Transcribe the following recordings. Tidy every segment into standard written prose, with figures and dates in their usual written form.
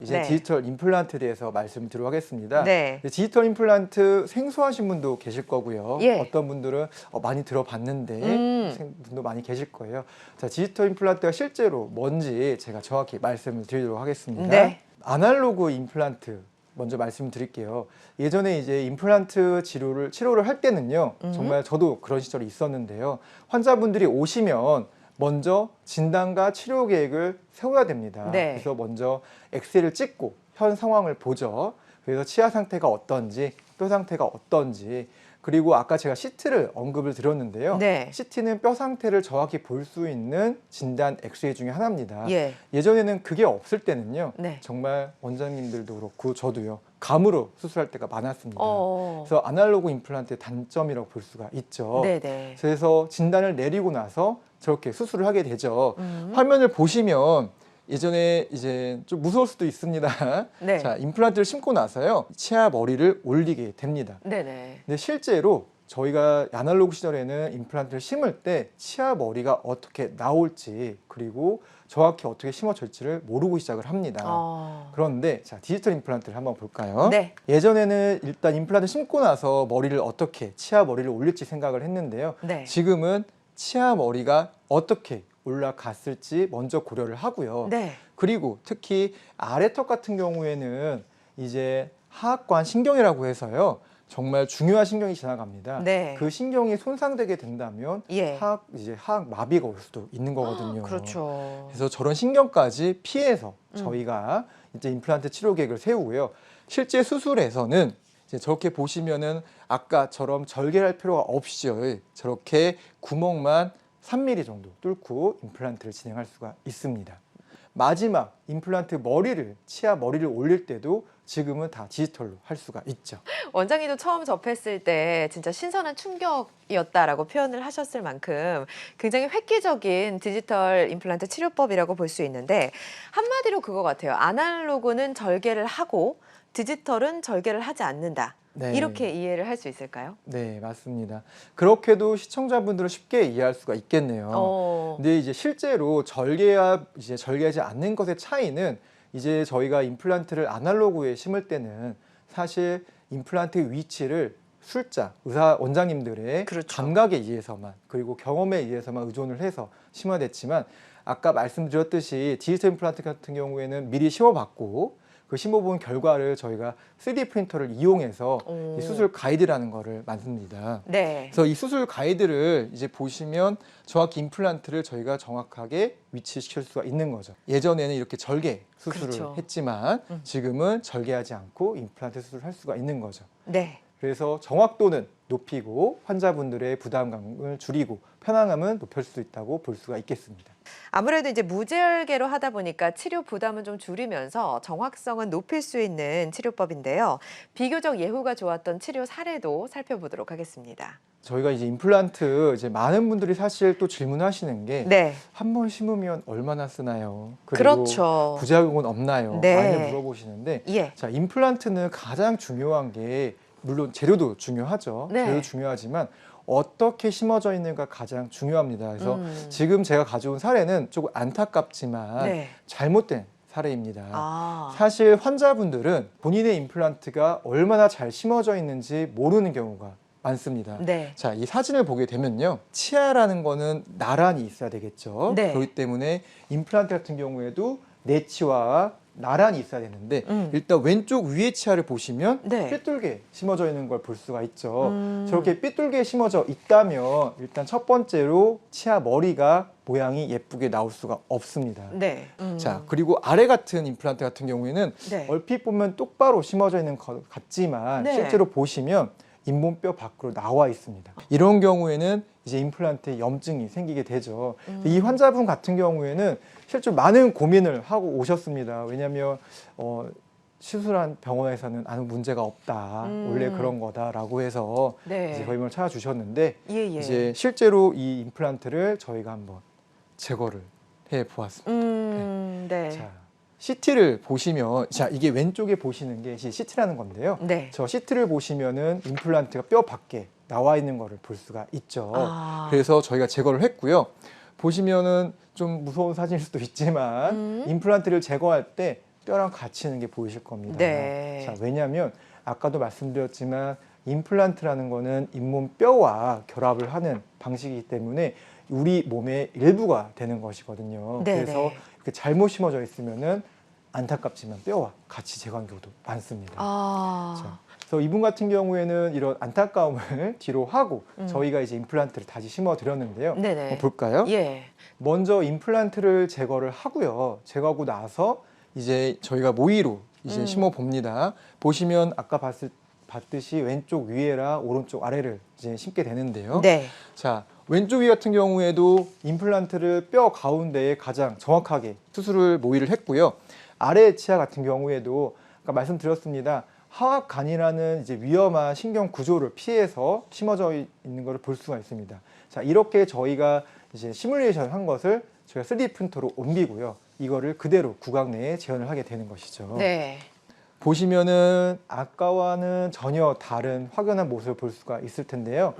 이제 네. 디지털 임플란트에 대해서 말씀드리도록 하겠습니다. 네. 디지털 임플란트 생소하신 분도 계실 거고요. 예. 어떤 분들은 많이 들어봤는데 분도 많이 계실 거예요. 자, 디지털 임플란트가 실제로 뭔지 제가 정확히 말씀을 드리도록 하겠습니다. 네. 아날로그 임플란트 먼저 말씀드릴게요. 예전에 이제 임플란트 치료를 할 때는요. 정말 저도 그런 시절이 있었는데요. 환자분들이 오시면 먼저 진단과 치료 계획을 세워야 됩니다. 네. 그래서 먼저 엑스레이를 찍고 현 상황을 보죠. 그래서 치아 상태가 어떤지, 뼈 상태가 어떤지, 그리고 아까 제가 CT를 언급을 드렸는데요. 네. CT는 뼈 상태를 정확히 볼 수 있는 진단 엑스레이 중에 하나입니다. 예. 예전에는 그게 없을 때는요. 네. 정말 원장님들도 그렇고 저도요. 감으로 수술할 때가 많았습니다. 어. 그래서 아날로그 임플란트의 단점이라고 볼 수가 있죠. 네네. 그래서 진단을 내리고 나서 저렇게 수술을 하게 되죠. 화면을 보시면 예전에 이제 좀 무서울 수도 있습니다. 네. 자, 임플란트를 심고 나서요. 치아 머리를 올리게 됩니다. 네네. 근데 실제로 저희가 아날로그 시절에는 임플란트를 심을 때 치아 머리가 어떻게 나올지 그리고 정확히 어떻게 심어질지를 모르고 시작을 합니다. 그런데 자, 디지털 임플란트를 한번 볼까요? 네. 예전에는 일단 임플란트 심고 나서 머리를 어떻게 치아 머리를 올릴지 생각을 했는데요. 네. 지금은 치아 머리가 어떻게 올라갔을지 먼저 고려를 하고요. 네. 그리고 특히 아래턱 같은 경우에는 이제 하악관 신경이라고 해서요. 정말 중요한 신경이 지나갑니다. 네. 그 신경이 손상되게 된다면 예. 하악 마비가 올 수도 있는 거거든요. 그렇죠. 그래서 저런 신경까지 피해서 저희가 이제 임플란트 치료 계획을 세우고요. 실제 수술에서는 이제 저렇게 보시면은 아까처럼 절개할 필요가 없이 저렇게 구멍만 3mm 정도 뚫고 임플란트를 진행할 수가 있습니다. 마지막 임플란트 치아 머리를 올릴 때도 지금은 다 디지털로 할 수가 있죠. 원장님도 처음 접했을 때 진짜 신선한 충격이었다라고 표현을 하셨을 만큼 굉장히 획기적인 디지털 임플란트 치료법이라고 볼 수 있는데 한마디로 그거 같아요. 아날로그는 절개를 하고 디지털은 절개를 하지 않는다. 네. 이렇게 이해를 할 수 있을까요? 네, 맞습니다. 그렇게도 시청자분들은 쉽게 이해할 수가 있겠네요. 근데 이제 실제로 절개하지 않는 것의 차이는 이제 저희가 임플란트를 아날로그에 심을 때는 사실 임플란트 위치를 의사 원장님들의 그렇죠. 감각에 의해서만 그리고 경험에 의해서만 의존을 해서 심어댔지만 아까 말씀드렸듯이 디지털 임플란트 같은 경우에는 미리 심어봤고 그 심어본 결과를 저희가 3D 프린터를 이용해서 이 수술 가이드라는 거를 만듭니다. 네. 그래서 이 수술 가이드를 이제 보시면 정확히 임플란트를 저희가 정확하게 위치시킬 수가 있는 거죠. 예전에는 이렇게 절개 수술을 그렇죠. 했지만 지금은 절개하지 않고 임플란트 수술을 할 수가 있는 거죠. 네. 그래서 정확도는 높이고 환자분들의 부담감을 줄이고 편안함은 높일 수 있다고 볼 수가 있겠습니다. 아무래도 이제 무절개로 하다 보니까 치료 부담은 좀 줄이면서 정확성은 높일 수 있는 치료법인데요. 비교적 예후가 좋았던 치료 사례도 살펴보도록 하겠습니다. 저희가 이제 임플란트 많은 분들이 사실 또 질문하시는 게 네. 한 번 심으면 얼마나 쓰나요? 그리고 그렇죠. 부작용은 없나요? 네. 많이 물어보시는데 예. 자, 임플란트는 가장 중요한 게 물론 재료도 중요하죠. 네. 재료도 중요하지만 어떻게 심어져 있는가 가장 중요합니다. 그래서 지금 제가 가져온 사례는 조금 안타깝지만 네. 잘못된 사례입니다. 아. 사실 환자분들은 본인의 임플란트가 얼마나 잘 심어져 있는지 모르는 경우가 많습니다. 네. 자, 이 사진을 보게 되면요. 치아라는 거는 나란히 있어야 되겠죠. 네. 그렇기 때문에 임플란트 같은 경우에도 내치와 나란히 있어야 되는데 일단 왼쪽 위에 치아를 보시면 네. 삐뚤게 심어져 있는 걸 볼 수가 있죠. 저렇게 삐뚤게 심어져 있다면 일단 첫 번째로 치아 머리가 모양이 예쁘게 나올 수가 없습니다. 네. 자, 그리고 아래 같은 임플란트 같은 경우에는 네. 얼핏 보면 똑바로 심어져 있는 것 같지만 네. 실제로 보시면 잇몸뼈 밖으로 나와 있습니다. 이런 경우에는 이제 임플란트에 염증이 생기게 되죠. 이 환자분 같은 경우에는 실제로 많은 고민을 하고 오셨습니다. 왜냐하면 시술한 병원에서는 아무 문제가 없다. 원래 그런 거다라고 해서 네. 이제 저희 병원을 찾아주셨는데 예. 이제 실제로 이 임플란트를 저희가 한번 제거를 해 보았습니다. 네. 자, CT를 보시면 이게 왼쪽에 보시는 게 CT라는 건데요. 네. 저 CT를 보시면은 임플란트가 뼈 밖에 나와 있는 거를 볼 수가 있죠. 그래서 저희가 제거를 했고요. 보시면은 좀 무서운 사진일 수도 있지만 임플란트를 제거할 때 뼈랑 같이 있는 게 보이실 겁니다. 네. 자, 왜냐하면 아까도 말씀드렸지만 임플란트라는 거는 잇몸 뼈와 결합을 하는 방식이기 때문에 우리 몸의 일부가 되는 것이거든요. 네네. 그래서 이렇게 잘못 심어져 있으면은 안타깝지만 뼈와 같이 제거한 경우도 많습니다. 자, 그래서 이분 같은 경우에는 이런 안타까움을 뒤로 하고 저희가 이제 임플란트를 다시 심어 드렸는데요. 네네. 한번 볼까요? 예. 먼저 임플란트를 제거를 하고요. 제거하고 나서 이제 저희가 모이로 이제 심어 봅니다. 보시면 아까 봤듯이 왼쪽 위에랑 오른쪽 아래를 이제 심게 되는데요. 네. 자, 왼쪽 위 같은 경우에도 임플란트를 뼈 가운데에 가장 정확하게 수술을 모의를 했고요. 아래 치아 같은 경우에도 아까 말씀드렸습니다. 하악간이라는 이제 위험한 신경 구조를 피해서 심어져 있는 것을 볼 수가 있습니다. 자, 이렇게 저희가 이제 시뮬레이션 한 것을 저희가 3D 프린터로 옮기고요. 이거를 그대로 구강 내에 재현을 하게 되는 것이죠. 네. 보시면은 아까와는 전혀 다른 확연한 모습을 볼 수가 있을 텐데요.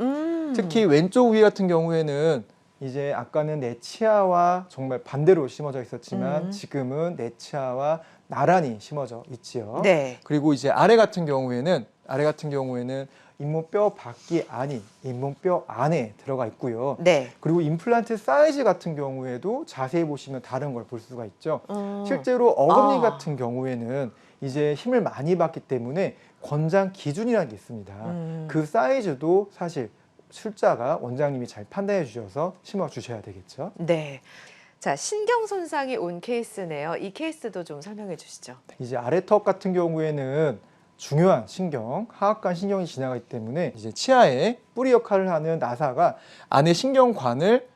특히 왼쪽 위 같은 경우에는 이제 아까는 내 치아와 정말 반대로 심어져 있었지만 지금은 내 치아와 나란히 심어져 있지요. 네. 그리고 이제 아래 같은 경우에는 잇몸뼈 밖이 아닌 잇몸뼈 안에 들어가 있고요. 네. 그리고 임플란트 사이즈 같은 경우에도 자세히 보시면 다른 걸 볼 수가 있죠. 실제로 어금니 같은 경우에는 이제 힘을 많이 받기 때문에 권장 기준이라는 게 있습니다. 그 사이즈도 사실 출자가 원장님이 잘 판단해 주셔서 심어 주셔야 되겠죠. 네. 자, 신경 손상이 온 케이스네요. 이 케이스도 좀 설명해 주시죠. 이제 아래턱 같은 경우에는 중요한 신경, 하악관 신경이 지나가기 때문에 이제 치아에 뿌리 역할을 하는 나사가 안에 신경관을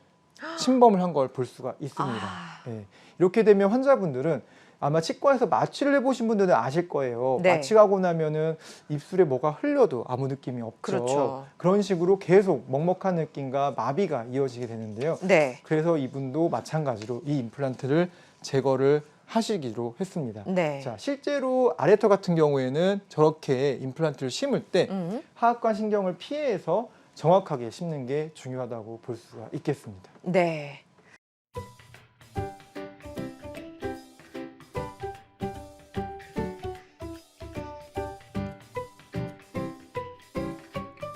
침범을 한 걸 볼 수가 있습니다. 네. 이렇게 되면 환자분들은 아마 치과에서 마취를 해보신 분들은 아실 거예요. 네. 마취하고 나면은 입술에 뭐가 흘려도 아무 느낌이 없죠. 그렇죠. 그런 식으로 계속 먹먹한 느낌과 마비가 이어지게 되는데요. 네. 그래서 이분도 마찬가지로 이 임플란트를 제거를 하시기로 했습니다. 네. 자, 실제로 아래턱 같은 경우에는 저렇게 임플란트를 심을 때 하악관 신경을 피해서 정확하게 심는 게 중요하다고 볼 수가 있겠습니다. 네.